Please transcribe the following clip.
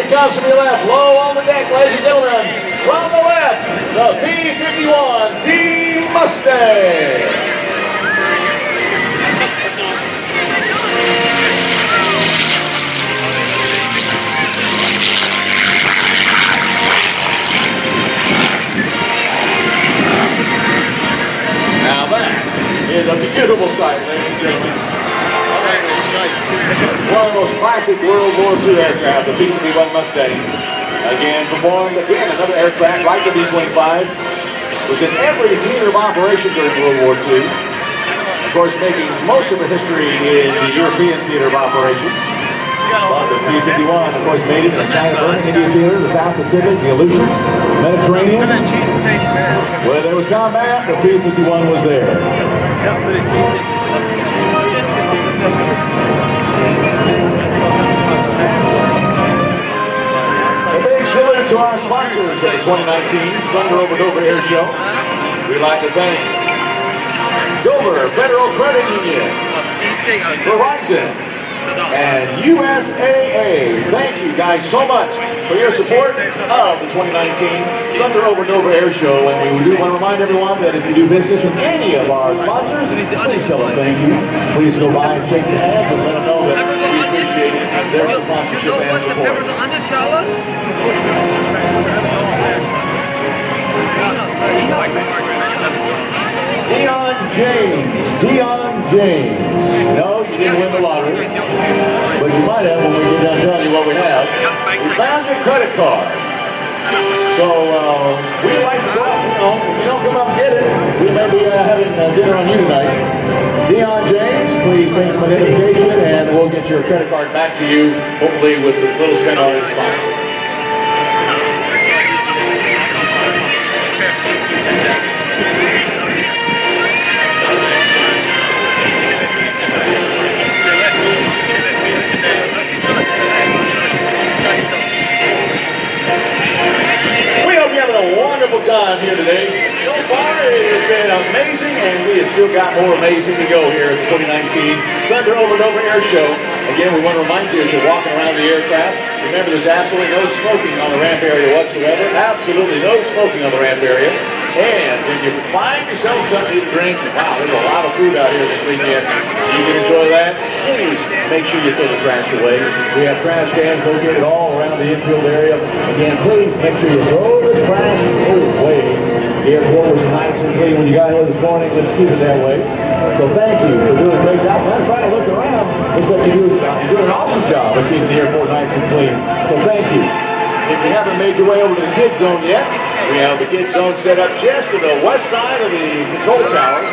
he comes from your left, low on the deck, ladies and gentlemen. From the left, the P-51 Mustang. Now that is a beautiful sight, ladies and gentlemen. One of those classic World War II aircraft, the P-51 Mustang. Again, performed another aircraft like the B-25. Was in every theater of operation during World War II. Of course, making most of the history in the European theater of operation. But the P-51, of course, made it in the China, India theater, the South Pacific, the Aleutian, Mediterranean. Where there was combat, the P-51 was there. A big salute to our sponsors of the 2019 Thunder Over Dover Airshow. We'd like to thank Dover Federal Credit Union, Verizon, and USAA. Thank you guys so much for your support of the 2019 Thunder Over Dover Air Show. And we do want to remind everyone that if you do business with any of our sponsors, please tell them thank you. Please go by and shake their hands and let them know that we appreciate their sponsorship and support. Dion James. No, you didn't win the lottery, but you might have when we get done telling you what we have. We found your credit card. So we'd like to go out, if you don't come up and get it, we may be having dinner on you tonight. Dion James, please bring some identification and we'll get your credit card back to you, hopefully with as little spend on it as possible. Time here today. So far it has been amazing and we have still got more amazing to go here at the 2019 Thunder Over Dover Air Show. Again, we want to remind you as you're walking around the aircraft, remember there's absolutely no smoking on the ramp area whatsoever. Absolutely no smoking on the ramp area. And when you find yourself something to drink, wow, there's a lot of food out here this weekend. You can enjoy that. Please make sure you throw the trash away. We have trash cans located all around the infield area. Again, please make sure you throw the trash away. The airport was nice and clean when you got here this morning. Let's keep it that way. So thank you for doing a great job. Matter of fact, I looked around. Looks like you're doing an awesome job of keeping the airport nice and clean. So thank you. If you haven't made your way over to the kids zone yet, we have the kids zone set up just to the west side of the control tower.